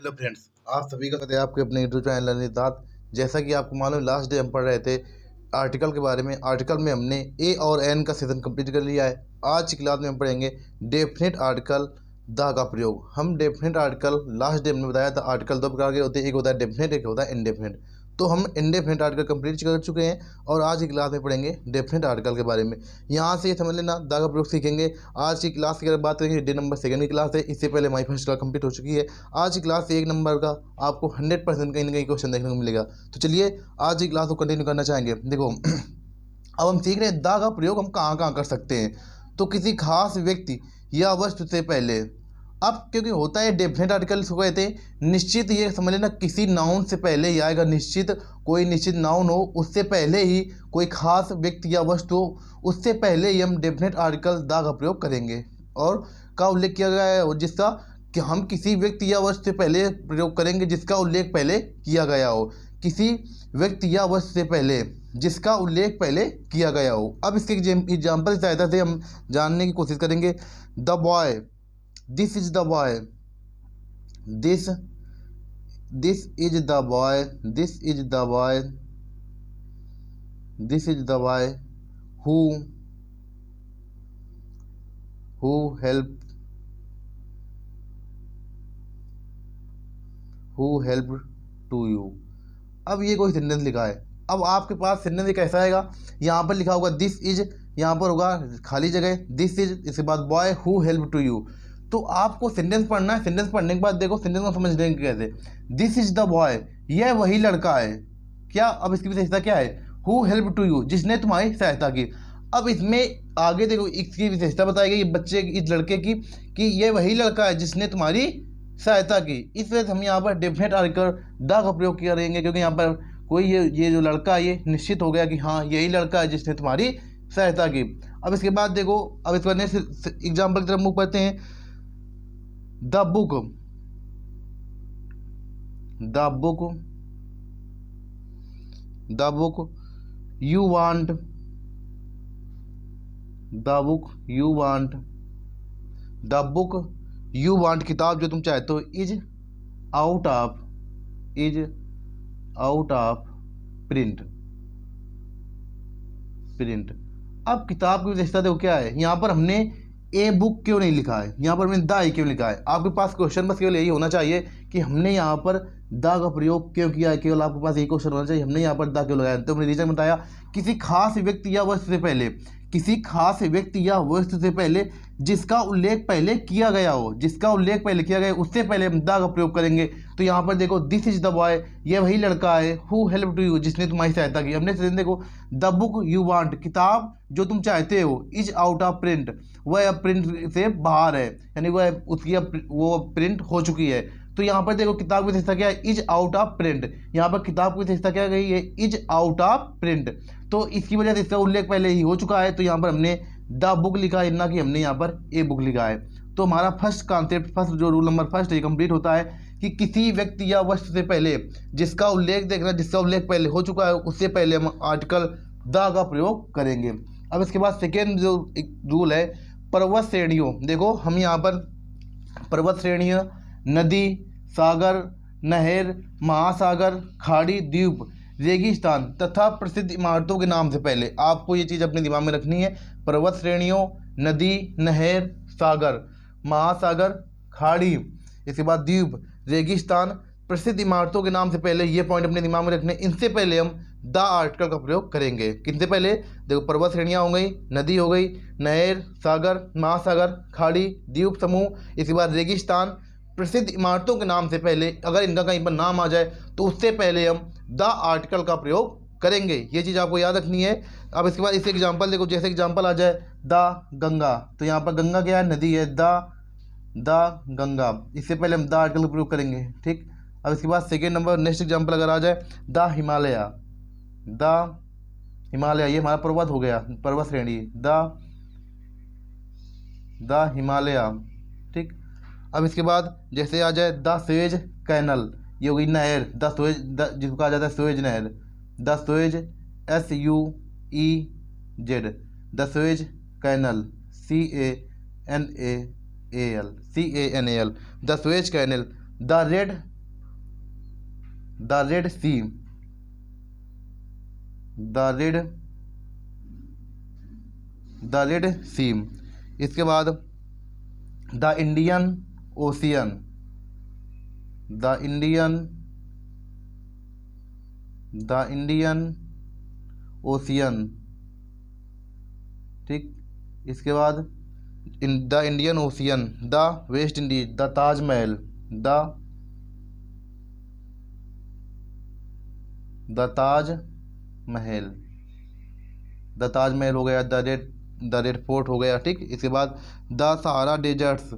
Hello friends, आप सभी का स्वागत है आपके अपने यूट्यूब चैनल लर्निंग दात। जैसा कि आपको मालूम है, लास्ट डे हम पढ़ रहे थे आर्टिकल के बारे में। आर्टिकल में हमने ए और एन का सेशन कंप्लीट कर लिया है। आज की क्लास में हम पढ़ेंगे डेफिनेट आर्टिकल द का प्रयोग। हम डेफिनेट आर्टिकल लास्ट डे हमने बताया था आर्टिकल दो प्रकार के होते हैं, एक होता है डेफिनेट, एक होता है इनडेफिनेट। तो हम इनडेफिनेट आर्टिकल कंप्लीट कर चुके हैं और आज की क्लास में पढ़ेंगे डेफिनेट आर्टिकल के बारे में। यहाँ से ये समझ लेना द का प्रयोग सीखेंगे। आज की क्लास की अगर बात करेंगे, डे नंबर 2 की क्लास है। इससे पहले हमारी फर्स्ट क्लास कंप्लीट हो चुकी है। आज की क्लास से 1 नंबर का आपको 100% कहीं ना कहीं क्वेश्चन देखने को मिलेगा। तो चलिए आज की क्लास को कंटिन्यू करना चाहेंगे। देखो अब हम सीख रहे हैं द का प्रयोग हम कहाँ कहाँ कर सकते हैं। तो किसी खास व्यक्ति या वस्तु से पहले, अब क्योंकि होता है डेफिनेट आर्टिकल इसको कहते हैं निश्चित, ये समझ लेना किसी नाउन से पहले ही आएगा। निश्चित कोई निश्चित नाउन हो उससे पहले ही कोई खास व्यक्ति या वस्तु हो उससे पहले ही हम डेफिनेट आर्टिकल द का प्रयोग करेंगे। और का उल्लेख किया गया है जिसका कि हम किसी व्यक्ति या वस्तु से पहले प्रयोग करेंगे जिसका उल्लेख पहले किया गया हो। किसी व्यक्ति या वस्तु से पहले जिसका उल्लेख पहले किया गया हो। अब इसके एग्जाम्पल की सहायता से हम जानने की कोशिश करेंगे। The boy, this is the boy, this is the boy, this is the boy, this is the boy who help to you. अब ये कोई सेंटेंस लिखा है। अब आपके पास सेंटेंस कैसा आएगा, यहाँ पर लिखा होगा दिस इज, यहाँ पर होगा खाली जगह दिस इज, इसके बाद boy who help to you. तो आपको सेंटेंस पढ़ना है। सेंटेंस पढ़ने के बाद देखो सेंटेंस को समझ लेंगे कैसे। दिस इज द बॉय, यह वही लड़का है। क्या, अब इसकी विशेषता क्या है, हु हेल्प टू यू, जिसने तुम्हारी सहायता की। अब इसमें आगे देखो इसकी विशेषता बताई गई बच्चे की, इस लड़के की, कि यह वही लड़का है जिसने तुम्हारी सहायता की। इस वजह से हम यहाँ पर डेफिनेट आर्टिकल द का प्रयोग करेंगे, क्योंकि यहाँ पर कोई ये जो लड़का है ये निश्चित हो गया कि हाँ यही लड़का है जिसने तुम्हारी सहायता की। अब इसके बाद देखो, अब इसके बाद नेक्स्ट एग्जाम्पल की तरफ मुख पढ़ते हैं। The book, the book, the book you want, the book you want, the book you want, किताब जो तुम चाहते हो, is out of, is out of print, print. अब किताब की विशेषता देखो क्या है। यहाँ पर हमने ए बुक क्यों नहीं लिखा है, यहाँ पर हमने द क्यों लिखा है। आपके पास क्वेश्चन बस केवल यही होना चाहिए कि हमने यहाँ पर द का प्रयोग क्यों किया है। केवल आपके पास यही क्वेश्चन होना चाहिए, हमने यहाँ पर द क्यों लगाया। तो हमने रीजन बताया, किसी खास व्यक्ति या वस्तु से पहले, किसी खास व्यक्ति या वस्तु से पहले जिसका उल्लेख पहले किया गया हो, जिसका उल्लेख पहले किया गया उससे पहले हम द का प्रयोग करेंगे। तो यहाँ पर देखो दिस इज द बॉय, ये वही लड़का है, हु हेल्प टू यू, जिसने तुम्हारी सहायता की। हमने देखो द बुक यू वांट, किताब जो तुम चाहते हो, इज आउट ऑफ प्रिंट, वह अब प्रिंट से बाहर है, यानी वह उसकी अब वो प्रिंट हो चुकी है। तो यहाँ पर देखो किताब की विशेषता क्या है, इज आउट ऑफ प्रिंट। यहाँ पर किताब की विशेषता क्या गई है, इज आउट ऑफ प्रिंट। तो इसकी वजह से इसका उल्लेख पहले ही हो चुका है। तो यहाँ पर हमने द बुक लिखा है, ना कि हमने यहाँ पर ए बुक लिखा है। तो हमारा फर्स्ट कॉन्सेप्ट, फर्स्ट जो रूल नंबर फर्स्ट ये कंप्लीट होता है कि किसी व्यक्ति या वस्तु से पहले जिसका उल्लेख देखना, जिसका उल्लेख पहले हो चुका है उससे पहले हम आर्टिकल द का प्रयोग करेंगे। अब इसके बाद सेकेंड जो रूल है, पर्वत श्रेणियों। देखो हम यहाँ पर पर्वत श्रेणियाँ, नदी, सागर, नहर, महासागर, खाड़ी, द्वीप, रेगिस्तान तथा प्रसिद्ध इमारतों के नाम से पहले, आपको ये चीज़ अपने दिमाग में रखनी है। पर्वत श्रेणियों, नदी, नहर, सागर, महासागर, खाड़ी, इसके बाद द्वीप, रेगिस्तान, प्रसिद्ध इमारतों के नाम से पहले, ये पॉइंट अपने दिमाग में रखने। इनसे पहले हम द आर्टिकल का प्रयोग करेंगे। किनसे पहले, देखो पर्वत श्रेणियाँ हो गई, नदी हो गई, नहर, सागर, महासागर, खाड़ी, द्वीप समूह, इसके बाद रेगिस्तान, प्रसिद्ध इमारतों के नाम से पहले, अगर इनका कहीं पर नाम आ जाए तो उससे पहले हम द आर्टिकल का प्रयोग करेंगे। ये चीज़ आपको याद रखनी है। अब इसके बाद इसे एग्जांपल देखो, जैसे एग्जांपल आ जाए द गंगा, तो यहाँ पर गंगा क्या है, नदी है, द गंगा, इससे पहले हम द आर्टिकल का प्रयोग करेंगे। ठीक। अब इसके बाद सेकेंड नंबर नेक्स्ट एग्जांपल अगर आ जाए, द हिमालय, द हिमालय, ये हमारा पर्वत हो गया, पर्वत श्रेणी, द हिमालय। ठीक। अब इसके बाद जैसे आ जाए द सुएज कैनल, ये हो गई नहर, द सुएज, जिसको कहा जाता है सुएज नहर, the Suez, SUEZ, the Suez canal, CANAL, the Suez canal, the red the red C, the red sea. इसके बाद the Indian ocean, the Indian ocean. ठीक, इसके बाद the Indian ocean, the West Indies, the Taj Mahal, the Taj Mahal, the Taj Mahal हो गया, the red fort हो गया। ठीक, इसके बाद the Sahara deserts,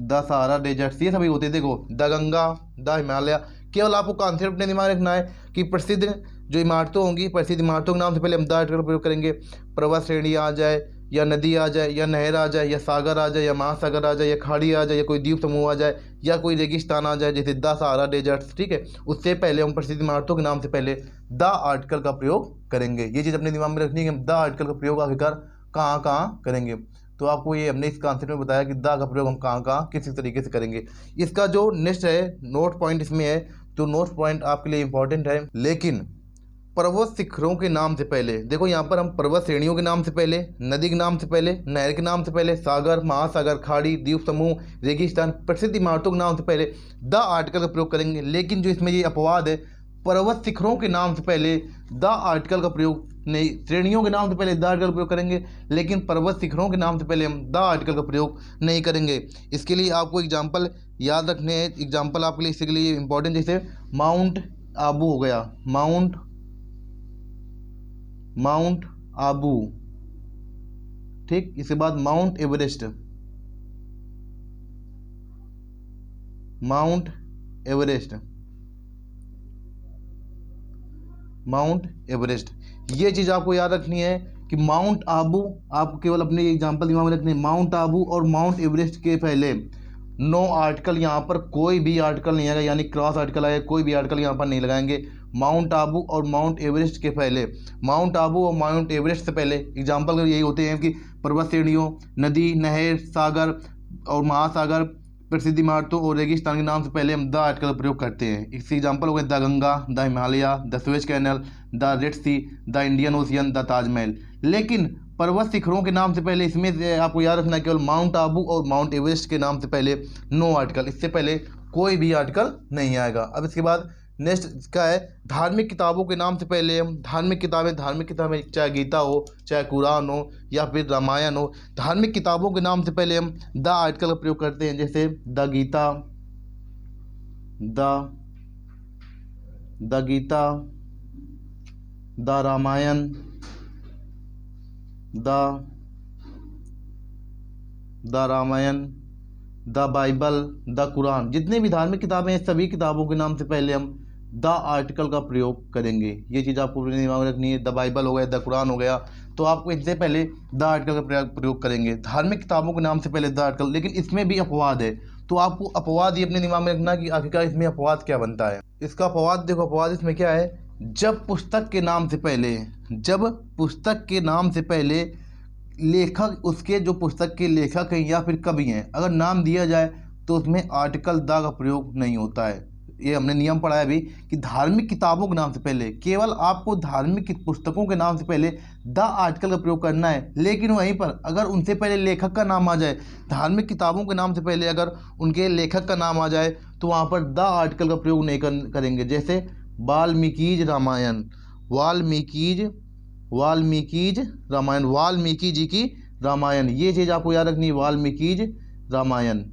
the Sahara deserts, ये सभी होते हैं। देखो, द गंगा, द हिमालय। केवल आपको कॉन्सेप्ट अपने दिमाग में रखना है कि प्रसिद्ध जो इमारतों होंगी, प्रसिद्ध इमारतों के नाम से पहले हम द आर्टिकल का प्रयोग करेंगे। पर्वत श्रेणी आ जाए, या नदी आ जाए, या नहर आ जाए, या सागर आ जाए, या महासागर आ जाए, या खाड़ी आ जाए, या कोई द्वीप समूह आ जाए, या कोई रेगिस्तान आ जाए, जैसे द सहारा डेजर्ट्स। ठीक है, उससे पहले हम प्रसिद्ध इमारतों के नाम से पहले द आर्टिकल का प्रयोग करेंगे। ये चीज़ अपने दिमाग में रखनी है कि हम द आर्टिकल का प्रयोग आखिरकार कहाँ कहाँ करेंगे। तो आपको ये हमने इस कॉन्सेप्ट में बताया कि द का प्रयोग हम कहाँ कहाँ किस तरीके से करेंगे। इसका जो नेक्स्ट है नोट पॉइंट इसमें है, तो नोट पॉइंट आपके लिए इंपॉर्टेंट है। लेकिन पर्वत शिखरों के नाम से पहले, देखो यहाँ पर हम पर्वत श्रेणियों के नाम से पहले, नदी के नाम से पहले, नहर के नाम से पहले, सागर, महासागर, खाड़ी, द्वीप समूह, रेगिस्तान, प्रसिद्ध इमारतों के नाम से पहले द आर्टिकल का प्रयोग करेंगे। लेकिन जो इसमें ये अपवाद है, पर्वत शिखरों के नाम से पहले द आर्टिकल का प्रयोग नहीं, श्रेणियों के नाम से पहले द आर्टिकल का प्रयोग करेंगे, लेकिन पर्वत शिखरों के नाम से पहले हम द आर्टिकल का प्रयोग नहीं करेंगे। इसके लिए आपको एग्जाम्पल याद रखने हैं। एग्जाम्पल आपके लिए इसके लिए इंपॉर्टेंट, जैसे माउंट आबू हो गया, माउंट आबू। ठीक, इसके बाद माउंट एवरेस्ट, माउंट एवरेस्ट। ये चीज़ आपको याद रखनी है कि माउंट आबू, आपको केवल अपने एग्जाम्पल दिमाग में रखने, माउंट आबू और माउंट एवरेस्ट के पहले नो आर्टिकल, यहाँ पर कोई भी आर्टिकल नहीं आएगा, यानी क्रॉस आर्टिकल आएगा, कोई भी आर्टिकल यहाँ पर नहीं लगाएंगे। माउंट आबू और माउंट एवरेस्ट के पहले, माउंट आबू और माउंट एवरेस्ट से पहले एग्जाम्पल यही होते हैं कि पर्वत श्रेणियों, नदी, नहर, सागर और महासागर, प्रसिद्ध इमारतों और रेगिस्तान के नाम से पहले हम द आर्टिकल का प्रयोग करते हैं। इसके एग्जाम्पल हो गए the Ganga, the Himalaya, the Suez canal, the red C, the Indian ocean, the Taj Mahal. लेकिन पर्वत शिखरों के नाम से पहले इसमें से आपको याद रखना है केवल माउंट आबू और माउंट एवरेस्ट के नाम से पहले नो आर्टिकल, इससे पहले कोई भी आर्टिकल नहीं आएगा। अब इसके बाद नेक्स्ट इसका है धार्मिक किताबों के नाम से पहले हम धार्मिक किताबें चाहे गीता हो, चाहे कुरान हो, या फिर रामायण हो, धार्मिक किताबों के नाम से पहले हम द आर्टिकल का प्रयोग करते हैं। जैसे the Gita, the Ramayan, the Bible, the Quran. जितने भी धार्मिक किताबें हैं, सभी किताबों के नाम से पहले हम द आर्टिकल का प्रयोग करेंगे। ये चीज़ आपको अपने दिमाग में रखनी है। द बाइबल हो गया, द कुरान हो गया, तो आपको इनसे पहले द आर्टिकल का प्रयोग करेंगे। धार्मिक किताबों के नाम से पहले द आर्टिकल, लेकिन इसमें भी अपवाद है, तो आपको अपवाद ये अपने दिमाग में रखना कि आखिरकार इसमें अपवाद क्या बनता है। इसका अपवाद देखो, अपवाद इसमें क्या है, जब पुस्तक के नाम से पहले लेखक, उसके जो पुस्तक के लेखक हैं या फिर कवि हैं, अगर नाम दिया जाए तो उसमें आर्टिकल द का प्रयोग नहीं होता है। ये हमने नियम पढ़ा है अभी कि धार्मिक किताबों के नाम से पहले, केवल आपको धार्मिक पुस्तकों के नाम से पहले द आर्टिकल का प्रयोग करना है। लेकिन वहीं पर अगर उनसे पहले लेखक का नाम आ जाए, धार्मिक किताबों के नाम से पहले अगर उनके लेखक का नाम आ जाए, तो वहाँ पर द आर्टिकल का प्रयोग नहीं करेंगे। जैसे वाल्मीकिज रामायण, वाल्मीकि जी की रामायण, ये चीज़ आपको याद रखनी है, वाल्मीकिज रामायण।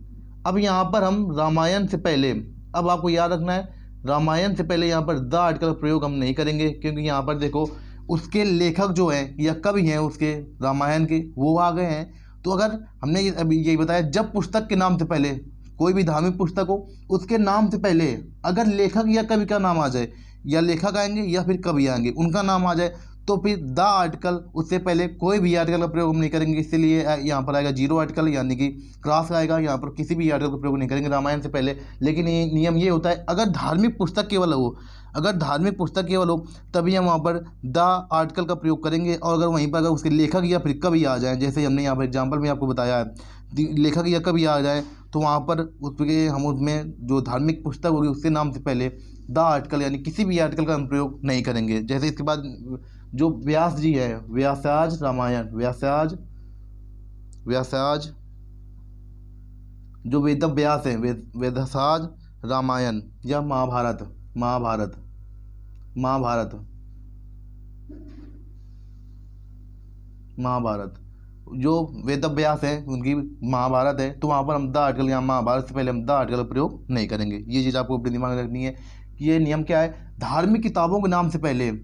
अब यहाँ पर हम रामायण से पहले, अब आपको याद रखना है, रामायण से पहले यहाँ पर द आर्टिकल का प्रयोग हम नहीं करेंगे, क्योंकि यहाँ पर देखो उसके लेखक जो हैं या कवि हैं उसके रामायण के, वो आ गए हैं। तो अगर हमने अभी यही बताया, जब पुस्तक के नाम से पहले, कोई भी धार्मिक पुस्तक हो, उसके नाम से पहले अगर लेखक या कवि का नाम आ जाए, या लेखक आएंगे या फिर कवि आएंगे, उनका नाम आ जाए, तो फिर द आर्टिकल, उससे पहले कोई भी आर्टिकल का प्रयोग हम नहीं करेंगे। इसलिए यहाँ पर आएगा जीरो आर्टिकल, यानी कि क्रॉस आएगा, यहाँ पर किसी भी आर्टिकल का प्रयोग नहीं करेंगे रामायण से पहले। लेकिन ये नियम ये होता है, अगर धार्मिक पुस्तक केवल हो, तभी हम वहाँ पर द आर्टिकल का प्रयोग करेंगे। और अगर वहीं पर अगर उसके लेखक या फिर कवि आ जाए, जैसे हमने यहाँ पर एग्जाम्पल में आपको बताया है, लेखक या कवि आ जाए, तो वहाँ पर उसके हम उसमें जो धार्मिक पुस्तक होगी उसके नाम से पहले द आर्टिकल यानी किसी भी आर्टिकल का हम प्रयोग नहीं करेंगे। जैसे इसके बाद जो व्यास जी है, व्यासाज रामायण, व्यासाज जो वेद व्यास है, वेदसाज रामायण या महाभारत जो वेद व्यास है उनकी महाभारत है, तो वहाँ पर हम द आर्टिकल या महाभारत से पहले हम द आर्टिकल का प्रयोग नहीं करेंगे। ये चीज़ आपको अपने दिमाग में रखनी है कि ये नियम क्या है। धार्मिक किताबों के नाम से पहले हम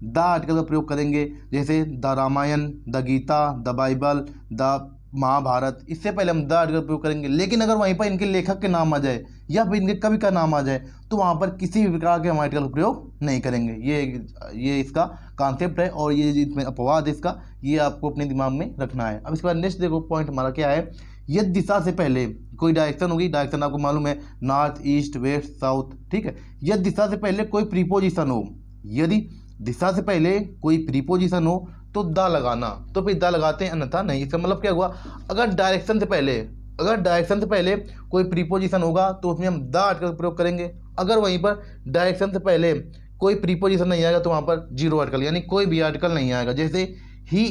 द आर्टिकल का प्रयोग करेंगे। जैसे the Ramayan, the Gita, the Bible, the Mahabharat, इससे पहले हम द आर्टिकल का प्रयोग करेंगे। लेकिन अगर वहीं पर इनके लेखक के नाम आ जाए या फिर इनके कवि का नाम आ जाए तो वहाँ पर किसी भी प्रकार के हम आर्टिकल का प्रयोग नहीं करेंगे। ये इसका कॉन्सेप्ट है और ये इसमें अपवाद है इसका, ये आपको अपने दिमाग में रखना है। अब इसके बाद नेक्स्ट देखो पॉइंट हमारा क्या है। यदि दिशा से पहले कोई डायरेक्शन होगी, डायरेक्शन आपको मालूम है नॉर्थ, ईस्ट, वेस्ट, साउथ, ठीक है। यदि दिशा से पहले कोई प्रीपोजिशन हो, यदि दिशा से पहले कोई प्रीपोजिशन हो तो द लगाना, तो फिर द लगाते हैं, अन्यथा नहीं। इसका मतलब क्या हुआ, अगर डायरेक्शन से पहले कोई प्रीपोजिशन होगा तो उसमें हम द आर्टिकल का प्रयोग करेंगे। अगर वहीं पर डायरेक्शन से पहले कोई प्रीपोजिशन नहीं आएगा तो वहाँ पर जीरो आर्टिकल यानी कोई भी आर्टिकल नहीं आएगा। जैसे ही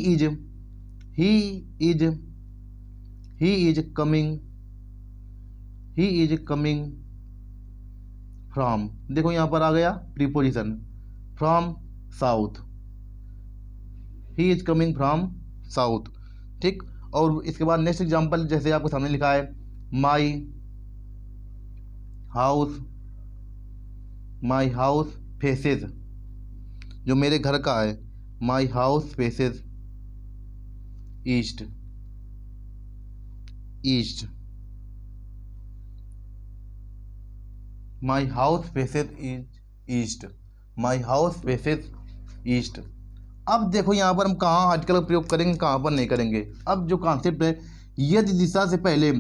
इज कमिंग फ्रॉम, देखो यहाँ पर आ गया preposition from south, he is coming from south, ठीक। और इसके बाद नेक्स्ट एग्जांपल जैसे आपको सामने लिखा है माई हाउस फेसेस, जो मेरे घर का है, my house faces east, my house faces east. अब देखो यहाँ पर हम कहाँ आर्टिकल का प्रयोग करेंगे, कहाँ पर नहीं करेंगे। अब जो कॉन्सेप्ट है, यदि दिशा से पहले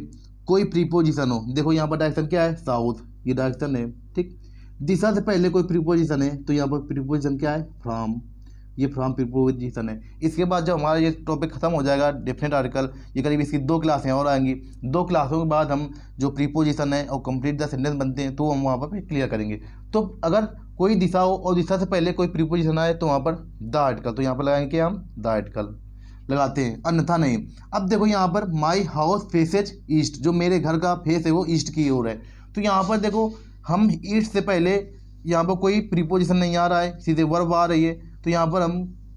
कोई प्रीपोजिशन हो, देखो यहाँ पर डायरेक्शन क्या है, साउथ, ये डायरेक्शन है, ठीक। दिशा से पहले कोई प्रीपोजिशन है तो यहाँ पर प्रीपोजिशन क्या है, फ्रॉम, ये फ्रॉम प्रीपोजिशन है। इसके बाद जब हमारा ये टॉपिक खत्म हो जाएगा डेफिनेट आर्टिकल, ये करीब इसकी 2 क्लासें और आएंगी, 2 क्लासों के बाद हम जो प्रीपोजिशन है और कंप्लीट द सेंटेंस बनते हैं तो हम वहाँ पर क्लियर करेंगे। तो अगर कोई दिशा हो और दिशा से पहले कोई प्रीपोजिशन आए तो वहाँ पर द आर्टिकल, तो यहाँ पर लगाएंगे हम द आर्टिकल लगाते हैं, अन्यथा नहीं। अब देखो यहाँ पर माई हाउस फेसेज ईस्ट, जो मेरे घर का फेस है वो ईस्ट की ओर है, तो यहाँ पर देखो हम ईस्ट से पहले यहाँ पर कोई प्रीपोजिशन नहीं आ रहा है, सीधे वर्ब आ रही है। तो यहाँ पर हम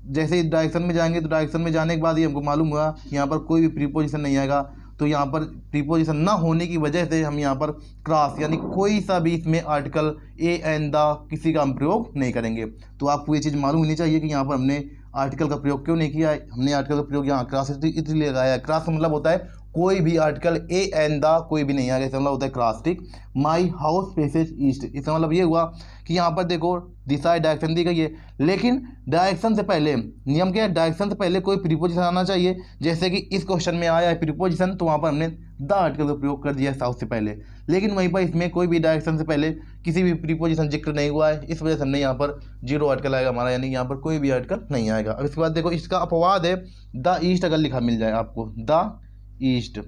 जैसे डायरेक्शन में जाएंगे तो डायरेक्शन में जाने के बाद ही हमको मालूम हुआ यहाँ पर कोई भी प्रीपोजिशन नहीं आएगा, तो यहाँ पर प्रीपोजिशन ना होने की वजह से हम यहाँ पर क्रॉस यानी कोई सा भी इसमें आर्टिकल ए एंड द किसी का हम प्रयोग नहीं करेंगे। तो आपको ये चीज़ मालूम होनी चाहिए कि यहाँ पर हमने आर्टिकल का प्रयोग क्यों नहीं किया है। हमने आर्टिकल का प्रयोग यहाँ क्रॉस इसलिए लगाया है। क्रॉस का मतलब होता है कोई भी आर्टिकल ए एंड द कोई भी नहीं आएगा, इसका मतलब होता है क्रॉस, ठीक। माई हाउस फेसेज ईस्ट, इसका मतलब ये हुआ कि यहाँ पर देखो दिशा डायरेक्शन दी गई है, लेकिन डायरेक्शन से पहले नियम क्या है, डायरेक्शन से पहले कोई प्रीपोजिशन आना चाहिए। जैसे कि इस क्वेश्चन में आया है प्रीपोजिशन, तो वहाँ पर हमने द आर्टिकल का प्रयोग कर दिया है साउथ से पहले, लेकिन वहीं पर इसमें कोई भी डायरेक्शन से पहले किसी भी प्रीपोजिशन जिक्र नहीं हुआ है, इस वजह से हमने यहाँ पर जीरो आर्टिकल आएगा हमारा, यानी यहाँ पर कोई भी आर्टिकल नहीं आएगा। अब इसके बाद देखो इसका अपवाद है द ईस्ट, अगर लिखा मिल जाए आपको द ईस्ट,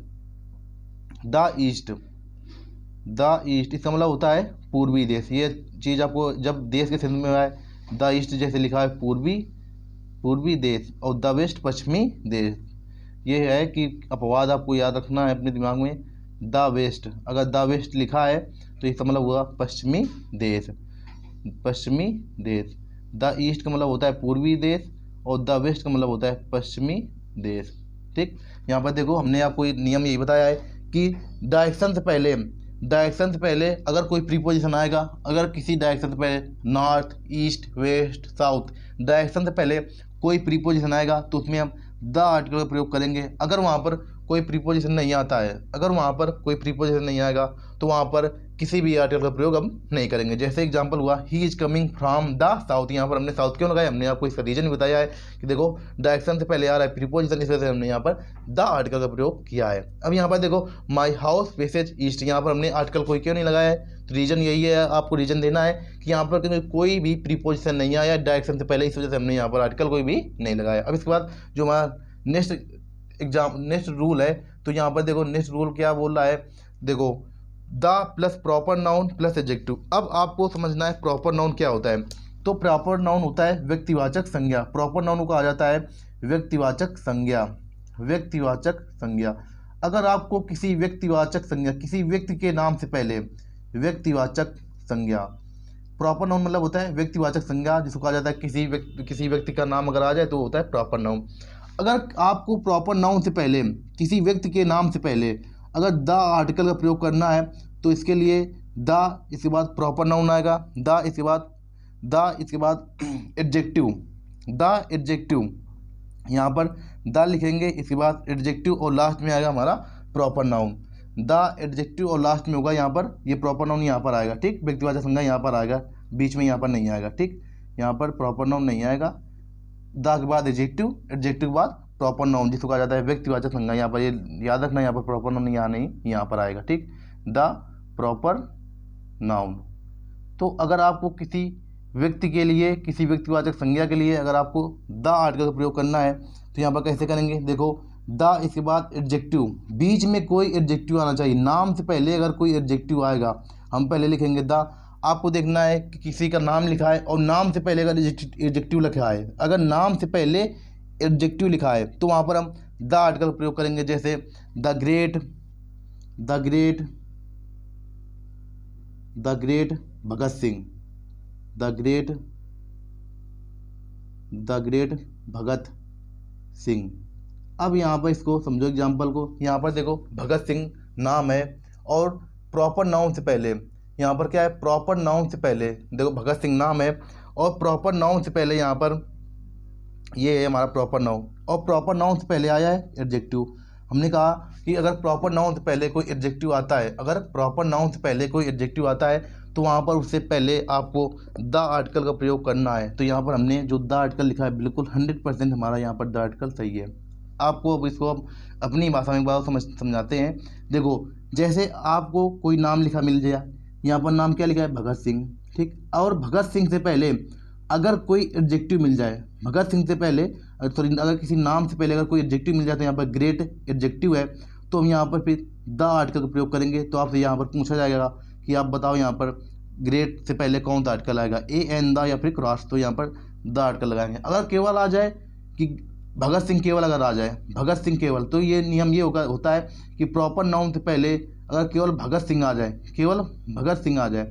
इसका मतलब होता है पूर्वी देश। ये चीज़ आपको जब देश के संदर्भ में आए, द ईस्ट जैसे लिखा है पूर्वी देश और द वेस्ट पश्चिमी देश, ये है कि अपवाद आपको याद रखना है अपने दिमाग में। द वेस्ट, अगर द वेस्ट लिखा है तो इसका मतलब हुआ पश्चिमी देश। द ईस्ट का मतलब होता है पूर्वी देश और द वेस्ट का मतलब होता है पश्चिमी देश, ठीक। यहाँ पर देखो हमने आपको नियम यही बताया है कि डायरेक्शन से पहले अगर कोई प्रीपोजिशन आएगा, अगर किसी डायरेक्शन से पहले north, east, west, south direction से पहले कोई प्रीपोजिशन आएगा तो उसमें हम द आर्टिकल का प्रयोग करेंगे। अगर वहाँ पर कोई प्रीपोजिशन नहीं आता है, अगर वहाँ पर कोई प्रीपोजिशन नहीं आएगा तो वहाँ पर किसी भी आर्टिकल का प्रयोग हम नहीं करेंगे। जैसे एग्जांपल हुआ he is coming from the south, यहाँ पर हमने साउथ क्यों लगाया, हमने आपको इसका रीजन बताया है कि देखो डायरेक्शन से पहले आ रहा है प्रीपोजिशन, इस वजह से हमने यहाँ पर द आर्टिकल का प्रयोग किया है। अब यहाँ पर देखो माई हाउस फेसेज ईस्ट, यहाँ पर हमने आर्टिकल कोई क्यों नहीं लगाया है, तो रीजन यही है, आपको रीजन देना है कि यहाँ पर कोई भी प्रीपोजिशन नहीं आया डायरेक्शन से पहले, इस वजह से हमने यहाँ पर आर्टिकल कोई भी नहीं लगाया। अब इसके बाद जो हमारा नेक्स्ट रूल है तो यहाँ पर देखो नेक्स्ट रूल क्या बोल रहा है, देखो the plus proper noun plus adjective. अब आपको समझना है प्रॉपर नाउन क्या होता है। तो प्रॉपर नाउन होता है व्यक्तिवाचक संज्ञा। प्रॉपर नाउन को कहा जाता है व्यक्तिवाचक संज्ञा। व्यक्तिवाचक संज्ञा, अगर आपको किसी व्यक्तिवाचक संज्ञा, किसी व्यक्ति के नाम से पहले व्यक्तिवाचक संज्ञा, प्रॉपर नाउन मतलब होता है व्यक्तिवाचक संज्ञा, जिसको कहा जाता है किसी व्यक्ति का नाम अगर आ जाए तो होता है प्रॉपर नाउन। अगर आपको प्रॉपर नाउन से पहले, किसी व्यक्ति के नाम से पहले अगर द आर्टिकल का प्रयोग करना है तो इसके लिए द, इसके बाद प्रॉपर नाउन आएगा, द इसके बाद एडजेक्टिव, द एडजेक्टिव, यहाँ पर द लिखेंगे, इसके बाद एडजेक्टिव और लास्ट में आएगा हमारा प्रॉपर नाउन। द एडजेक्टिव और लास्ट में होगा यहाँ पर ये प्रॉपर नाउन यहाँ पर आएगा, ठीक। व्यक्तिवाचक संज्ञा यहाँ पर आएगा, बीच में यहाँ पर नहीं आएगा, ठीक। यहाँ पर प्रॉपर नाउन नहीं आएगा। द के बाद एडजेक्टिव, एडजेक्टिव के बाद प्रॉपर नाउन, जिसको कहा जाता है व्यक्तिवाचक संज्ञा। यहाँ पर ये याद रखना, यहाँ पर प्रॉपर नाउन यहाँ नहीं, यहाँ पर आएगा, ठीक। The proper noun. तो अगर आपको किसी व्यक्ति के लिए, किसी व्यक्तिवाचक संज्ञा के लिए अगर आपको द आर्टिकल का प्रयोग करना है तो यहाँ पर कैसे करेंगे, देखो द इसके बाद एडजेक्टिव, बीच में कोई एडजेक्टिव आना चाहिए। नाम से पहले अगर कोई एडजेक्टिव आएगा हम पहले लिखेंगे द। आपको देखना है कि किसी का नाम लिखा है और नाम से पहले अगर एडजेक्टिव लिखा है, अगर नाम से पहले एडजेक्टिव लिखा है तो वहाँ पर हम द आर्टिकल का प्रयोग करेंगे। जैसे the great Bhagat Singh, the great Bhagat Singh. अब यहाँ पर इसको समझो एग्जाम्पल को। यहाँ पर देखो भगत सिंह नाम है और प्रॉपर नाउन से पहले, यहाँ पर क्या है, प्रॉपर नाउन से पहले देखो भगत सिंह नाम है और प्रॉपर नाउन से पहले यहाँ पर ये है हमारा प्रॉपर नाउन, और प्रॉपर नाउन से पहले आया है एडजेक्टिव। हमने कहा कि अगर प्रॉपर नाउन से पहले कोई एडजेक्टिव आता है, अगर प्रॉपर नाउन से पहले कोई एडजेक्टिव आता है तो वहाँ पर उससे पहले आपको द आर्टिकल का प्रयोग करना है। तो यहाँ पर हमने जो द आर्टिकल लिखा है बिल्कुल 100% हमारा यहाँ पर द आर्टिकल सही है। आपको अब इसको अपनी भाषा में एक बार समझाते हैं। देखो जैसे आपको कोई नाम लिखा मिल जाए, यहाँ पर नाम क्या लिखा है, भगत सिंह, ठीक। और भगत सिंह से पहले अगर कोई एडजेक्टिव मिल जाए, भगत सिंह से पहले अगर किसी नाम से पहले अगर कोई एडजेक्टिव मिल जाए तो यहाँ पर ग्रेट एडजेक्टिव है, तो हम यहाँ पर फिर द आर्टिकल का प्रयोग करेंगे। तो आपसे यहाँ पर पूछा जाएगा कि आप बताओ यहाँ पर ग्रेट से पहले कौन सा आर्टिकल आएगा, ए एन द या फिर क्रॉस, तो यहाँ पर द आर्टिकल लगाएंगे। अगर केवल आ जाए कि भगत सिंह केवल अगर आ जाए, भगत सिंह केवल, तो ये नियम ये होता है कि प्रॉपर नाउन से पहले अगर केवल भगत सिंह आ जाए, केवल भगत सिंह आ जाए,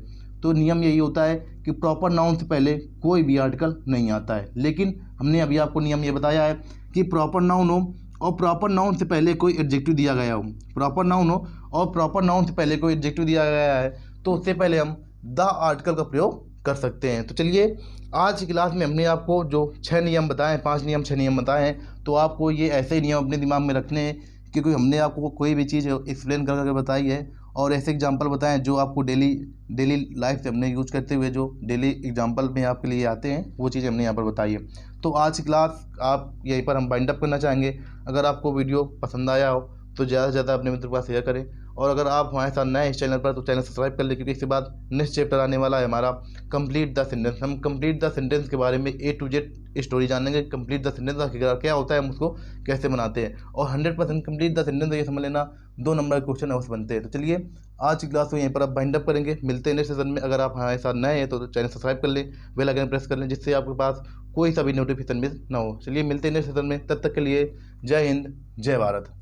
तो नियम यही होता है कि प्रॉपर नाउन से पहले कोई भी आर्टिकल नहीं आता है। लेकिन हमने अभी आपको नियम ये बताया है कि प्रॉपर नाउन हो और प्रॉपर नाउन से पहले कोई एडजेक्टिव दिया गया हो, प्रॉपर नाउन हो और प्रॉपर नाउन से पहले कोई एडजेक्टिव दिया गया है तो उससे पहले हम द आर्टिकल का प्रयोग कर सकते हैं। तो चलिए आज की क्लास में हमने आपको जो 6 नियम बताए, 5 नियम 6 नियम बताए हैं, तो आपको ये ऐसे ही नियम अपने दिमाग में रखने हैं, क्योंकि हमने आपको कोई भी चीज़ एक्सप्लेन करके बताई है और ऐसे एग्जांपल बताएं जो आपको डेली लाइफ से हमने यूज करते हुए जो डेली एग्जांपल में आपके लिए आते हैं, वो चीज़ हमने यहाँ पर बताई है। तो आज की क्लास आप यहीं पर हम बाइंड अप करना चाहेंगे। अगर आपको वीडियो पसंद आया हो तो ज़्यादा से ज़्यादा अपने मित्रों के पास शेयर करें, और अगर आप हमारे साथ नए इस चैनल पर तो चैनल सब्सक्राइब कर लें, क्योंकि इसके बाद नेक्स्ट चैप्टर आने वाला है हमारा कंप्लीट द सेंटेंस। हम कंप्लीट द सेंटेंस के बारे में A to Z स्टोरी जानेंगे। कंप्लीट द सेंटेंस क्या होता है, हम उसको कैसे बनाते हैं, और 100% कंप्लीट द सेंटेंस ये समझ लेना 2 नंबर के क्वेश्चन अवश्य बनते हैं। तो चलिए आज की क्लास को यहीं पर आप बाइंड अप करेंगे। मिलते हैं नेक्स्ट सेशन में। अगर आप हमारे साथ नए हैं तो चैनल सब्सक्राइब कर लें, बेल आइकन प्रेस कर लें, जिससे आपके पास कोई सा भी नोटिफिकेशन मिस ना हो। चलिए मिलते हैं नेक्स्ट सेशन में, तब तक के लिए जय हिंद, जय भारत।